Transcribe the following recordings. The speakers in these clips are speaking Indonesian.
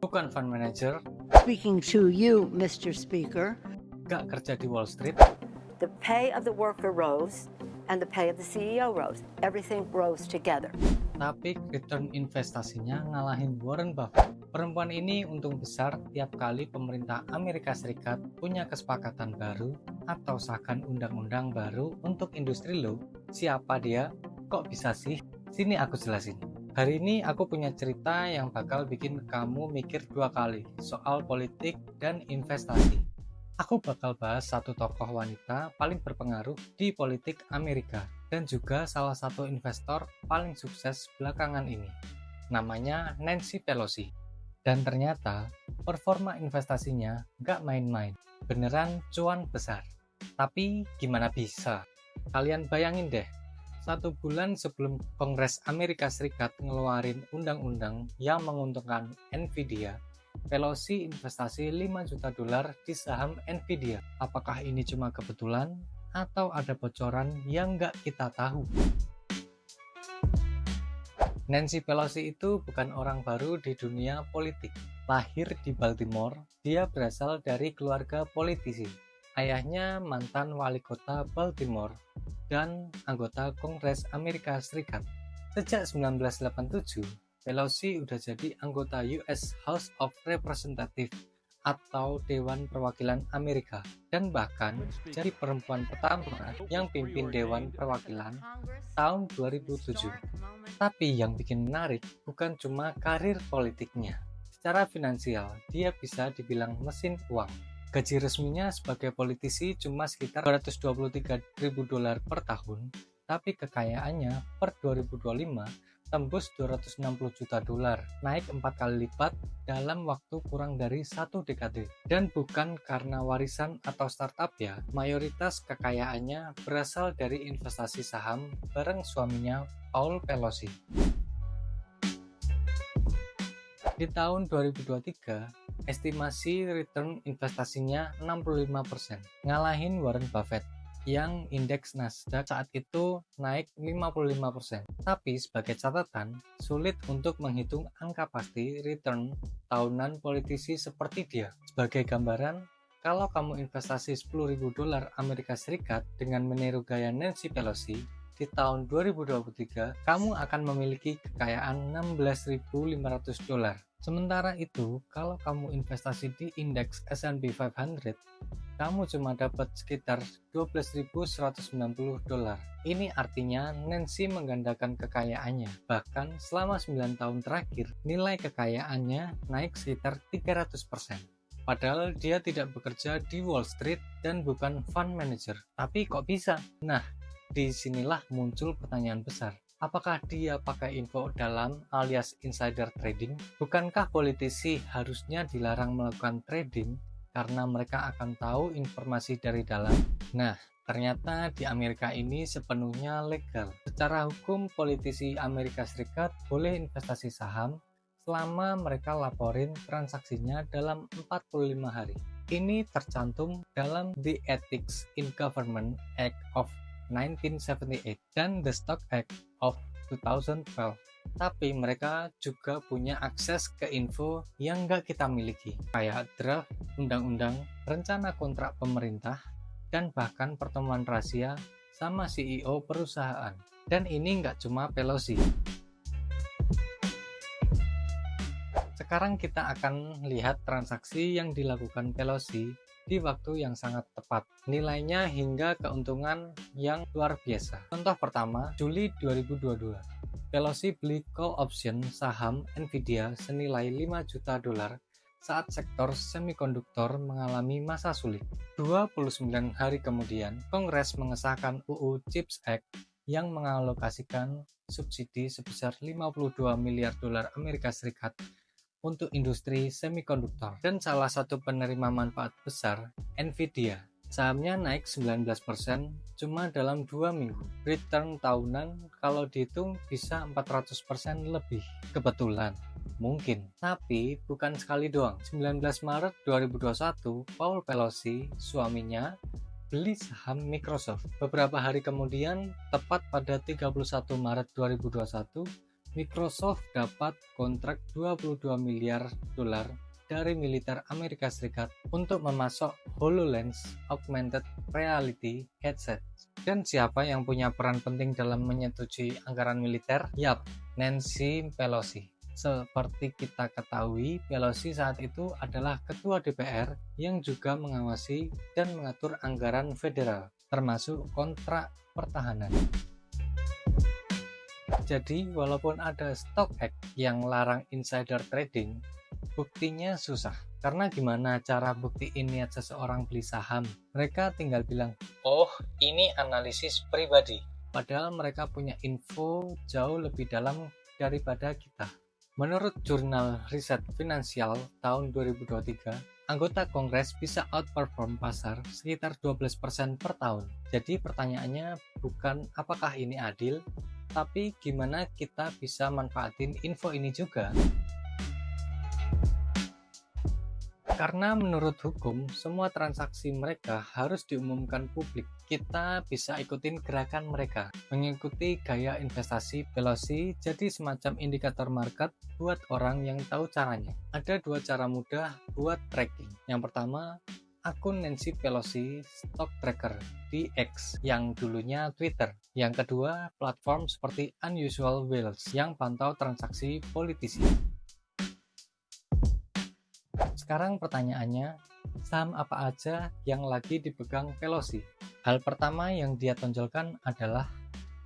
bukan fund manager, Speaking to you, Mr. Speaker, gak kerja di Wall Street, The pay of the worker rose and the pay of the CEO rose. Everything rose together. tapi return investasinya ngalahin Warren Buffett. Perempuan ini untung besar tiap kali pemerintah Amerika Serikat punya kesepakatan baru atau sahkan undang-undang baru untuk industri lo. Siapa dia? Kok bisa sih? Sini aku jelasin. Hari ini aku punya cerita yang bakal bikin kamu mikir dua kali soal politik dan investasi. Aku bakal bahas satu tokoh wanita paling berpengaruh di politik Amerika dan juga salah satu investor paling sukses belakangan ini. Namanya Nancy Pelosi. Dan ternyata performa investasinya gak main-main, beneran cuan besar. Tapi gimana bisa? Kalian bayangin deh, 1 bulan sebelum Kongres Amerika Serikat ngeluarin undang-undang yang menguntungkan Nvidia, Pelosi investasi $5 juta di saham Nvidia. Apakah ini cuma kebetulan atau ada bocoran yang nggak kita tahu? Nancy Pelosi itu bukan orang baru di dunia politik. Lahir di Baltimore, dia berasal dari keluarga politisi. Ayahnya mantan wali kota Baltimore dan anggota Kongres Amerika Serikat. Sejak 1987, Pelosi udah jadi anggota US House of Representatives atau Dewan Perwakilan Amerika dan bahkan jadi perempuan pertama yang pimpin Dewan Perwakilan tahun 2007. Tapi yang bikin menarik bukan cuma karir politiknya. Secara finansial, dia bisa dibilang mesin uang. Gaji resminya sebagai politisi cuma sekitar $223.000 per tahun, tapi kekayaannya per 2025 tembus $260 juta, naik 4 kali lipat dalam waktu kurang dari 1 dekade. Dan bukan karena warisan atau startup ya, mayoritas kekayaannya berasal dari investasi saham bareng suaminya Paul Pelosi. Di tahun 2023, estimasi return investasinya 65%, ngalahin Warren Buffett yang indeks Nasdaq saat itu naik 55%. Tapi sebagai catatan, sulit untuk menghitung angka pasti return tahunan politisi seperti dia. Sebagai gambaran, kalau kamu investasi $10.000 Amerika Serikat dengan meniru gaya Nancy Pelosi, di tahun 2023, kamu akan memiliki kekayaan $16.500. Sementara itu, kalau kamu investasi di indeks S&P 500, kamu cuma dapat sekitar $12.190. Ini artinya Nancy menggandakan kekayaannya. Bahkan selama 9 tahun terakhir, nilai kekayaannya naik sekitar 300%. Padahal dia tidak bekerja di Wall Street dan bukan fund manager. Tapi kok bisa? Nah, disinilah muncul pertanyaan besar. Apakah dia pakai info dalam alias insider trading? Bukankah politisi harusnya dilarang melakukan trading karena mereka akan tahu informasi dari dalam? Nah, ternyata di Amerika ini sepenuhnya legal. Secara hukum, politisi Amerika Serikat boleh investasi saham selama mereka laporin transaksinya dalam 45 hari. Ini tercantum dalam The Ethics in Government Act of 1978 dan The Stock Act of 2012. Tapi mereka juga punya akses ke info yang nggak kita miliki, kayak draft undang-undang, rencana kontrak pemerintah, dan bahkan pertemuan rahasia sama CEO perusahaan. Dan ini nggak cuma Pelosi. Sekarang kita akan lihat transaksi yang dilakukan Pelosi di waktu yang sangat tepat. Nilainya hingga keuntungan yang luar biasa. Contoh pertama, Juli 2022. Pelosi beli call option saham Nvidia senilai $5 juta saat sektor semikonduktor mengalami masa sulit. 29 hari kemudian, Kongres mengesahkan UU CHIPS Act yang mengalokasikan subsidi sebesar $52 miliar Amerika Serikat untuk industri semikonduktor. Dan salah satu penerima manfaat besar, Nvidia. Sahamnya naik 19% cuma dalam 2 minggu. Return tahunan kalau dihitung bisa 400% lebih. Kebetulan? Mungkin. Tapi bukan sekali doang. 19 Maret 2021, Paul Pelosi, suaminya, beli saham Microsoft. Beberapa hari kemudian, tepat pada 31 Maret 2021, Microsoft dapat kontrak 22 miliar dolar dari militer Amerika Serikat untuk memasok HoloLens augmented reality headset. Dan siapa yang punya peran penting dalam menyetujui anggaran militer? Yap, Nancy Pelosi. Seperti kita ketahui, Pelosi saat itu adalah ketua DPR yang juga mengawasi dan mengatur anggaran federal, termasuk kontrak pertahanan. Jadi, walaupun ada Stock Act yang larang insider trading, buktinya susah. Karena gimana cara buktiin niat seseorang beli saham? Mereka tinggal bilang, oh ini analisis pribadi. Padahal mereka punya info jauh lebih dalam daripada kita. Menurut jurnal riset finansial tahun 2023, anggota Kongres bisa outperform pasar sekitar 12% per tahun. Jadi pertanyaannya bukan apakah ini adil, tapi gimana kita bisa manfaatin info ini juga. Karena menurut hukum, semua transaksi mereka harus diumumkan publik. Kita bisa ikutin gerakan mereka, mengikuti gaya investasi Pelosi jadi semacam indikator market buat orang yang tahu caranya. Ada 2 cara mudah buat tracking. Yang pertama, akun Nancy Pelosi Stock Tracker di X yang dulunya Twitter. Yang kedua, platform seperti Unusual Whales yang pantau transaksi politisi. Sekarang pertanyaannya, saham apa aja yang lagi dipegang Pelosi? Hal pertama yang dia tonjolkan adalah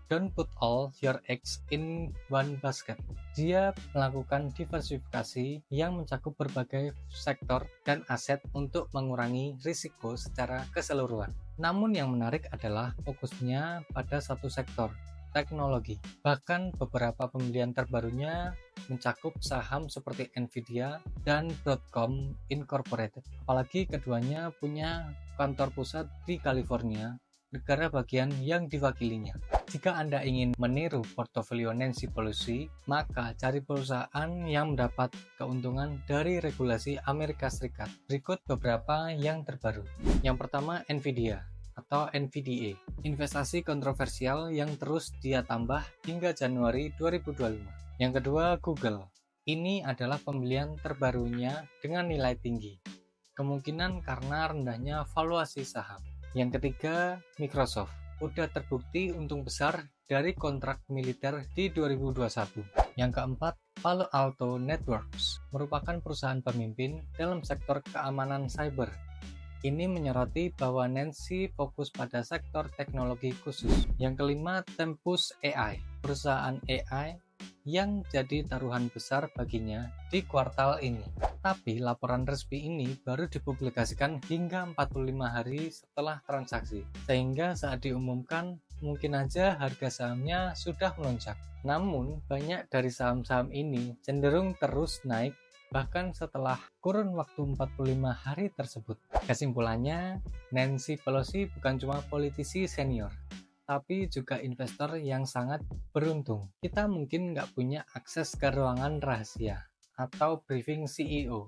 don't put all your eggs in one basket. Dia melakukan diversifikasi yang mencakup berbagai sektor dan aset untuk mengurangi risiko secara keseluruhan. Namun yang menarik adalah fokusnya pada satu sektor, teknologi. Bahkan beberapa pembelian terbarunya mencakup saham seperti Nvidia dan Broadcom Incorporated. Apalagi keduanya punya kantor pusat di California, negara bagian yang diwakilinya. Jika Anda ingin meniru portofolio Nancy Pelosi, maka cari perusahaan yang mendapat keuntungan dari regulasi Amerika Serikat. Berikut beberapa yang terbaru. Yang pertama, Nvidia atau NVDA, investasi kontroversial yang terus dia tambah hingga Januari 2025. Yang kedua, Google. Ini adalah pembelian terbarunya dengan nilai tinggi, kemungkinan karena rendahnya valuasi saham. Yang ketiga, Microsoft. Udah terbukti untung besar dari kontrak militer di 2021. Yang keempat, Palo Alto Networks, merupakan perusahaan pemimpin dalam sektor keamanan cyber. Ini menyoroti bahwa Nancy fokus pada sektor teknologi khusus. Yang kelima, Tempus AI, perusahaan AI yang jadi taruhan besar baginya di kuartal ini. Tapi laporan resmi ini baru dipublikasikan hingga 45 hari setelah transaksi. Sehingga saat diumumkan, mungkin aja harga sahamnya sudah melonjak. Namun, banyak dari saham-saham ini cenderung terus naik bahkan setelah kurun waktu 45 hari tersebut. Kesimpulannya, Nancy Pelosi bukan cuma politisi senior, tapi juga investor yang sangat beruntung. Kita mungkin nggak punya akses ke ruangan rahasia atau briefing CEO,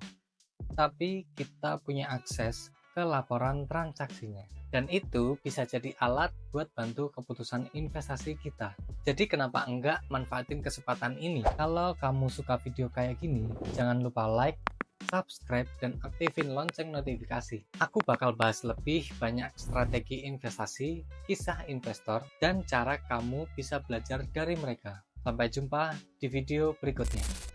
tapi kita punya akses ke laporan transaksinya. Dan itu bisa jadi alat buat bantu keputusan investasi kita. Jadi kenapa enggak manfaatin kesempatan ini? Kalau kamu suka video kayak gini, jangan lupa like, subscribe, dan aktifin lonceng notifikasi. Aku bakal bahas lebih banyak strategi investasi, kisah investor, dan cara kamu bisa belajar dari mereka. Sampai jumpa di video berikutnya.